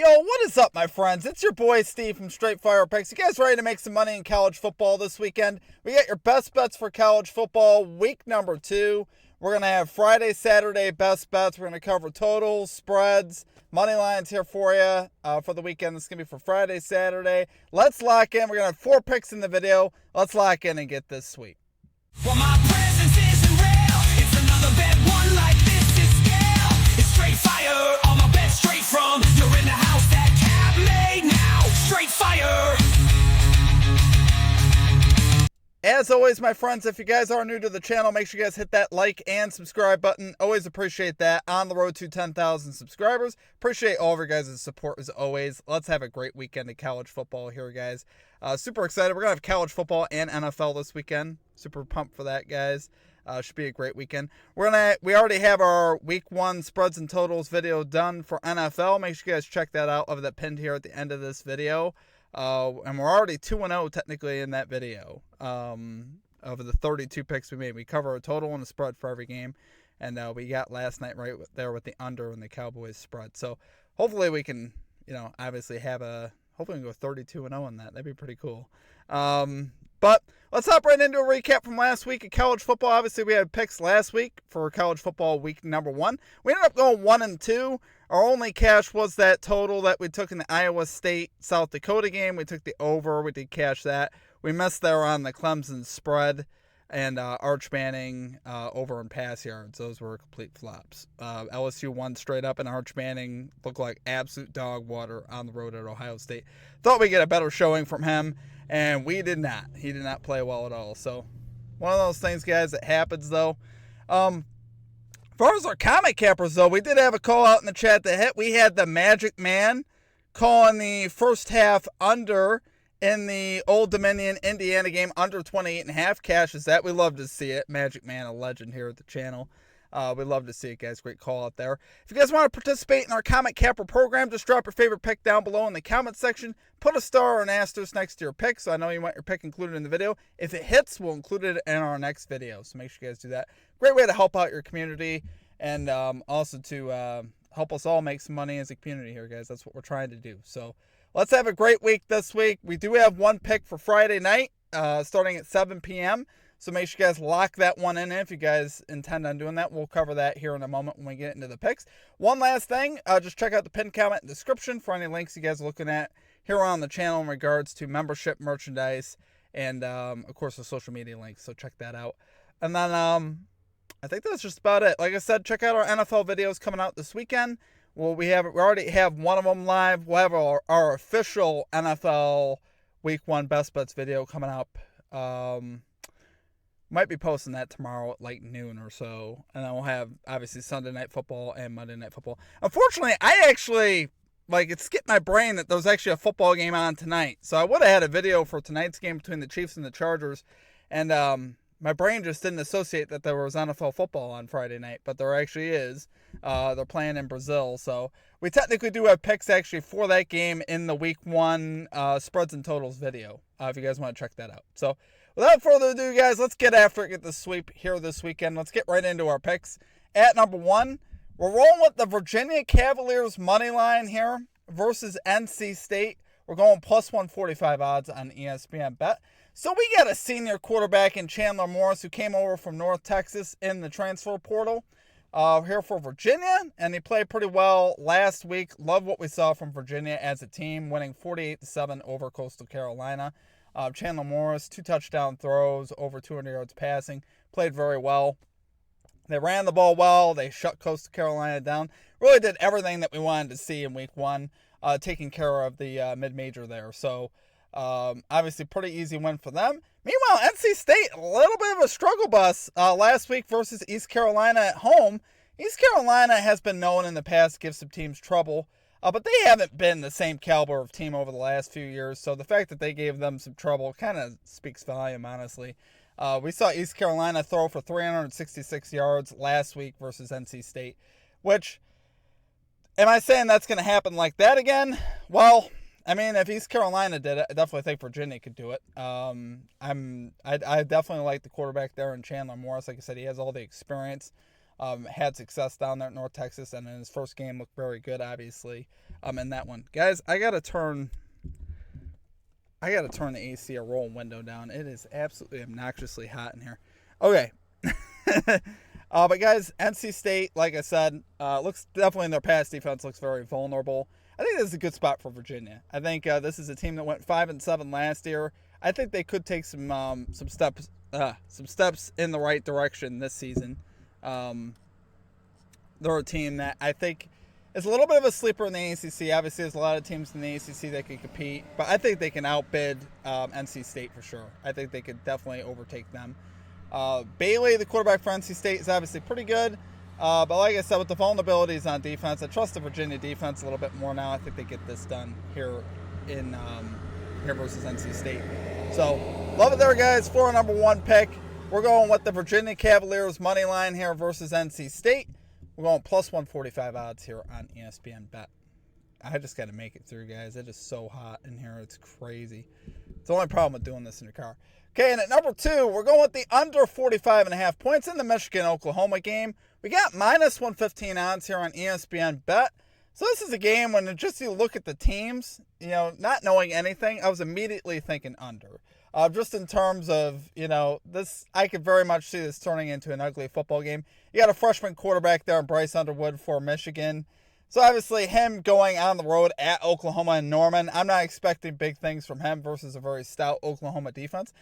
Yo, what is up, my friends? It's your boy Steve from Straight Fire Picks. You guys ready to make some money in college football this weekend? We got your best bets for college football week number 2. We're going to have Friday, Saturday best bets. We're going to cover totals, spreads, money lines here for you for the weekend. This is going to be for Friday, Saturday. Let's lock in. We're going to have 4 picks in the video. Let's lock in and get this sweep. Well, my presence isn't real. It's another bad one like this is scale. It's straight fire. All my bets straight from. You're in the house that Cap made now. Straight fire. As always, my friends, if you guys are new to the channel, make sure you guys hit that like and subscribe button. Always appreciate that. On the road to 10,000 subscribers. Appreciate all of your guys' support as always. Let's have a great weekend of college football here, guys. Super excited. We're going to have college football and NFL this weekend. Super pumped for that, guys. Should be a great weekend. We already have our week 1 spreads and totals video done for NFL. Make sure you guys check that out. I'll have that pinned here at the end of this video. And we're already 2-0 technically in that video. Of the 32 picks we made, we cover a total and a spread for every game, and we got last night right there with the under and the Cowboys spread. So hopefully we can, obviously hopefully we can go 32-0 on that. That'd be pretty cool. But let's hop right into a recap from last week of college football. Obviously, we had picks last week for college football week number 1. We ended up going 1-2. Our only cash was that total that we took in the Iowa State South Dakota game. We took the over. We did cash that. We missed there on the Clemson spread and Arch Manning over and pass yards. Those were complete flops. LSU won straight up, and Arch Manning looked like absolute dog water on the road at Ohio State. Thought we'd get a better showing from him, and we did not. He did not play well at all. So one of those things, guys, that happens, though. As far as our comic cappers, though, we did have a call out in the chat that hit. We had the Magic Man calling the first half under in the Old Dominion, Indiana game, under 28.5. Cashes that. We love to see it. Magic Man, a legend here at the channel. We love to see it, guys. Great call out there. If you guys want to participate in our Comic Capper program, just drop your favorite pick down below in the comment section. Put a star or an asterisk next to your pick, so I know you want your pick included in the video. If it hits, we'll include it in our next video, so make sure you guys do that. Great way to help out your community and also to help us all make some money as a community here, guys. That's what we're trying to do. So let's have a great week this week. We do have one pick for Friday night starting at 7 p.m., so make sure you guys lock that one in if you guys intend on doing that. We'll cover that here in a moment when we get into the picks. One last thing, just check out the pinned comment and description for any links you guys are looking at here on the channel in regards to membership, merchandise, and, of course, the social media links. So check that out. And then I think that's just about it. Like I said, check out our NFL videos coming out this weekend. Well, we already have one of them live. We'll have our official NFL Week 1 Best Bets video coming up. Might be posting that tomorrow at like noon or so. And then we'll have, obviously, Sunday Night Football and Monday Night Football. Unfortunately, I actually, it skipped my brain that there was actually a football game on tonight. So I would have had a video for tonight's game between the Chiefs and the Chargers. And my brain just didn't associate that there was NFL football on Friday night. But there actually is. They're playing in Brazil. So we technically do have picks actually for that game in the Week 1 spreads and totals video. If you guys want to check that out. So without further ado, guys, let's get after it. Get the sweep here this weekend. Let's get right into our picks. At number 1, we're rolling with the Virginia Cavaliers money line here versus NC State. We're going plus 145 odds on ESPN Bet. So we got a senior quarterback in Chandler Morris who came over from North Texas in the transfer portal here for Virginia, and he played pretty well last week. Love what we saw from Virginia as a team, winning 48-7 over Coastal Carolina. Chandler Morris, 2 touchdown throws, over 200 yards passing, played very well. They ran the ball well. They shut Coastal Carolina down. Really did everything that we wanted to see in Week 1, taking care of the mid-major there. So, obviously, pretty easy win for them. Meanwhile, NC State, a little bit of a struggle bus last week versus East Carolina at home. East Carolina has been known in the past to give some teams trouble. But they haven't been the same caliber of team over the last few years, so the fact that they gave them some trouble kind of speaks volume, honestly. We saw East Carolina throw for 366 yards last week versus NC State, which, am I saying that's going to happen like that again? Well, I mean, if East Carolina did it, I definitely think Virginia could do it. I definitely like the quarterback there in Chandler Morris. Like I said, he has all the experience. Had success down there at North Texas, and in his first game looked very good, obviously. in that one. Guys, I gotta turn the AC or rolling window down. It is absolutely obnoxiously hot in here. Okay. But guys, NC State, like I said, looks definitely in their pass defense looks very vulnerable. I think this is a good spot for Virginia. I think this is a team that went 5-7 last year. I think they could take some steps in the right direction this season. They're a team that I think is a little bit of a sleeper in the ACC. Obviously, there's a lot of teams in the ACC that can compete, but I think they can outbid NC State for sure. I think they could definitely overtake them. Bailey, the quarterback for NC State, is obviously pretty good. But like I said, with the vulnerabilities on defense, I trust the Virginia defense a little bit more now. I think they get this done here versus NC State. So, love it there, guys. For our number 1 pick, we're going with the Virginia Cavaliers money line here versus NC State. We're going plus 145 odds here on ESPN Bet. I just got to make it through, guys. It is so hot in here. It's crazy. It's the only problem with doing this in your car. Okay, and at number 2, we're going with the under 45.5 points in the Michigan-Oklahoma game. We got minus 115 odds here on ESPN Bet. So this is a game when just you look at the teams, not knowing anything, I was immediately thinking under. Just in terms of, this, I could very much see this turning into an ugly football game. You got a freshman quarterback there, Bryce Underwood for Michigan. So obviously him going on the road at Oklahoma and Norman, I'm not expecting big things from him versus a very stout Oklahoma defense.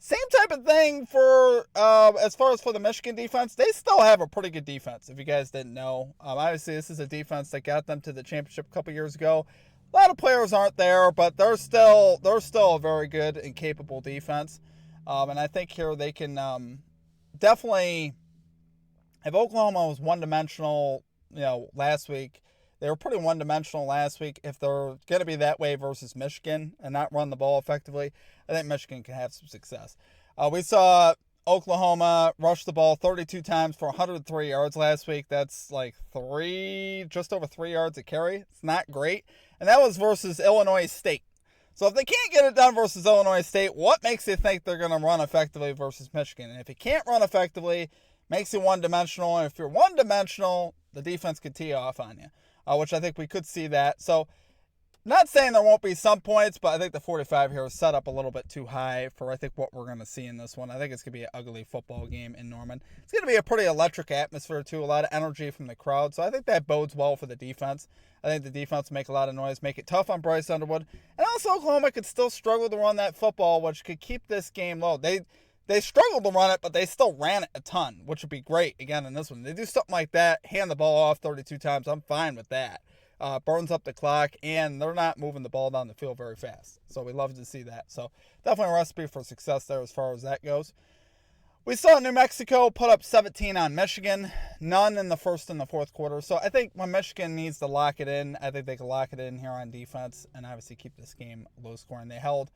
Same type of thing for as far as for the Michigan defense. They still have a pretty good defense, if you guys didn't know. Obviously, this is a defense that got them to the championship a couple years ago. A lot of players aren't there, but they're still a very good and capable defense. And I think here they can definitely, if Oklahoma was one-dimensional, last week, they were pretty one-dimensional last week. If they're going to be that way versus Michigan and not run the ball effectively, I think Michigan can have some success. We saw Oklahoma rush the ball 32 times for 103 yards last week. That's like just over 3 yards a carry. It's not great. And that was versus Illinois State. So if they can't get it done versus Illinois State, what makes you think they're going to run effectively versus Michigan? And if you can't run effectively, makes you one-dimensional. And if you're one-dimensional, the defense could tee off on you. Which I think we could see that. So, not saying there won't be some points, but I think the 45 here is set up a little bit too high for, I think, what we're going to see in this one. I think it's going to be an ugly football game in Norman. It's going to be a pretty electric atmosphere, too. A lot of energy from the crowd. So, I think that bodes well for the defense. I think the defense will make a lot of noise, make it tough on Bryce Underwood. And also, Oklahoma could still struggle to run that football, which could keep this game low. They struggled to run it, but they still ran it a ton, which would be great, again, in this one. They do something like that, hand the ball off 32 times. I'm fine with that. Burns up the clock, and they're not moving the ball down the field very fast. So we love to see that. So definitely a recipe for success there as far as that goes. We saw New Mexico put up 17 on Michigan, none in the first and the fourth quarter. So I think when Michigan needs to lock it in, I think they can lock it in here on defense and obviously keep this game low scoring. They held,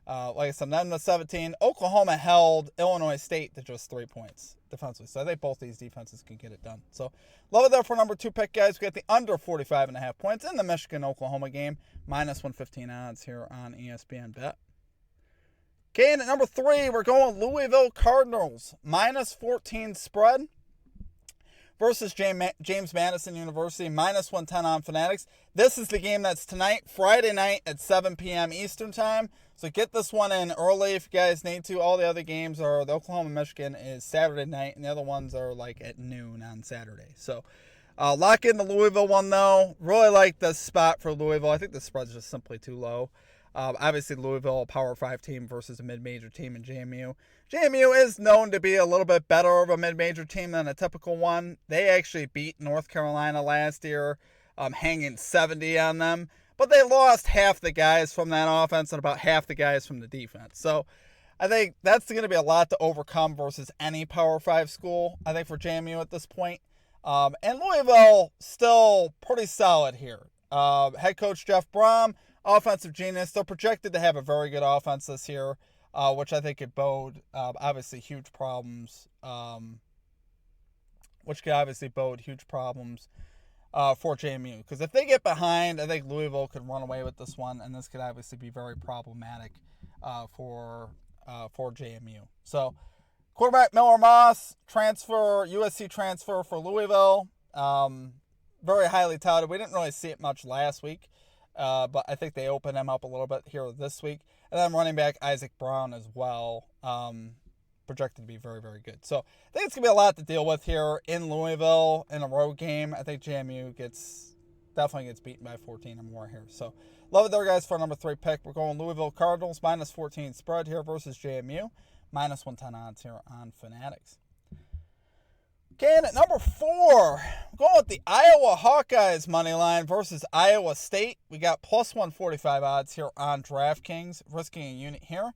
like I said, 9 to 17. Oklahoma held Illinois State to just 3 points defensively. So I think both these defenses can get it done. So love it there for number 2 pick, guys. We got the under 45.5 points in the Michigan-Oklahoma game. Minus 115 odds here on ESPN Bet. Okay, and at number 3, we're going Louisville Cardinals. Minus 14 spread versus James Madison University. Minus 110 on Fanatics. This is the game that's tonight, Friday night at 7 p.m. Eastern Time. So get this one in early if you guys need to. All the other games are, the Oklahoma-Michigan is Saturday night, and the other ones are like at noon on Saturday. So lock in the Louisville one, though. Really like the spot for Louisville. I think the spread's just simply too low. Obviously, Louisville, a Power 5 team versus a mid-major team in JMU. JMU is known to be a little bit better of a mid-major team than a typical one. They actually beat North Carolina last year, hanging 70 on them. But they lost half the guys from that offense and about half the guys from the defense. So I think that's going to be a lot to overcome versus any Power 5 school, I think, for JMU at this point. And Louisville, still pretty solid here. Head coach Jeff Brom, offensive genius. They're projected to have a very good offense this year, which I think could bode, obviously, huge problems. Which could obviously bode huge problems for JMU. Because if they get behind, I think Louisville could run away with this one, and this could obviously be very problematic for JMU. So, quarterback Miller Moss, USC transfer for Louisville. very highly touted. We didn't really see it much last week, but I think they opened him up a little bit here this week. And then running back Isaac Brown as well, projected to be very, very good. So I think it's going to be a lot to deal with here in Louisville in a road game. I think JMU definitely gets beaten by 14 or more here. So love it there, guys, for our number 3 pick. We're going Louisville Cardinals, minus 14 spread here versus JMU, minus 110 odds here on Fanatics. Okay, and at number 4, we're going with the Iowa Hawkeyes money line versus Iowa State. We got plus 145 odds here on DraftKings, risking a unit here.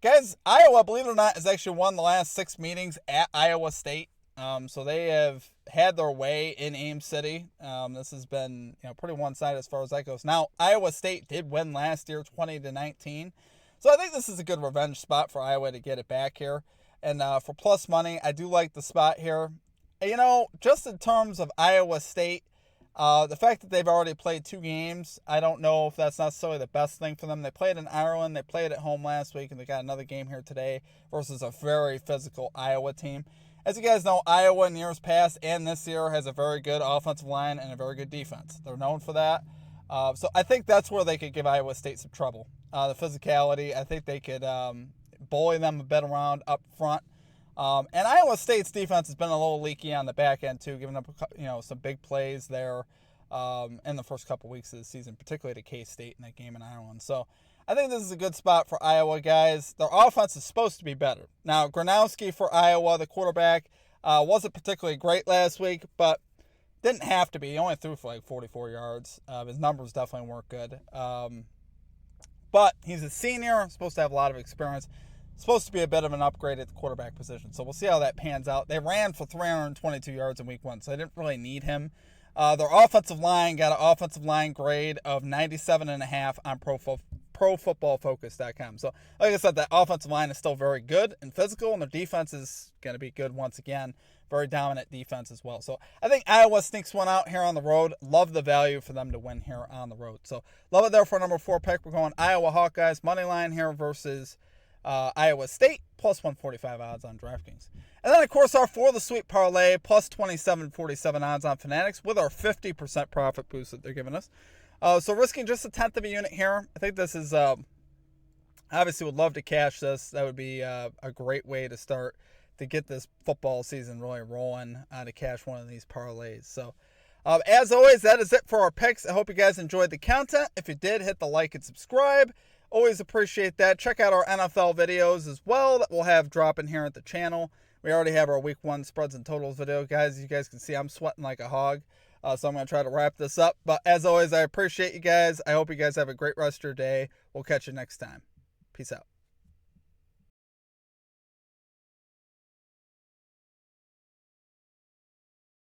Guys, Iowa, believe it or not, has actually won the last 6 meetings at Iowa State. So they have had their way in Ames City. This has been pretty one-sided as far as that goes. Now, Iowa State did win last year 20-19. So I think this is a good revenge spot for Iowa to get it back here. And for plus money, I do like the spot here. Just in terms of Iowa State, the fact that they've already played 2 games, I don't know if that's necessarily the best thing for them. They played in Ireland, they played at home last week, and they got another game here today versus a very physical Iowa team. As you guys know, Iowa in years past and this year has a very good offensive line and a very good defense. They're known for that. So I think that's where they could give Iowa State some trouble. The physicality, I think they could bully them a bit around up front. And Iowa State's defense has been a little leaky on the back end too, giving up some big plays there in the first couple weeks of the season, particularly to K-State in that game in Ireland. So I think this is a good spot for Iowa, guys. Their offense is supposed to be better. Now, Gronowski for Iowa, the quarterback, wasn't particularly great last week, but didn't have to be. He only threw for like 44 yards. His numbers definitely weren't good. But he's a senior, supposed to have a lot of experience. Supposed to be a bit of an upgrade at the quarterback position. So we'll see how that pans out. They ran for 322 yards in week 1, so they didn't really need him. Their offensive line got an offensive line grade of 97.5 on ProFootballFocus.com. So like I said, that offensive line is still very good and physical, and their defense is going to be good once again. Very dominant defense as well. So I think Iowa sneaks one out here on the road. Love the value for them to win here on the road. So love it there for number 4 pick. We're going Iowa Hawkeyes money line here versus Iowa State, plus 145 odds on DraftKings. And then, of course, our For the Sweep Parlay, plus 27.47 odds on Fanatics with our 50% profit boost that they're giving us. So risking just a tenth of a unit here. I think this is, obviously would love to cash this. That would be a great way to start to get this football season really rolling, to cash one of these parlays. So, as always, that is it for our picks. I hope you guys enjoyed the content. If you did, hit the like and subscribe. Always appreciate that. Check out our NFL videos as well that we'll have dropping here at the channel. We already have our week 1 spreads and totals video, guys. You guys can see I'm sweating like a hog. So I'm going to try to wrap this up. But as always, I appreciate you guys. I hope you guys have a great rest of your day. We'll catch you next time. Peace out.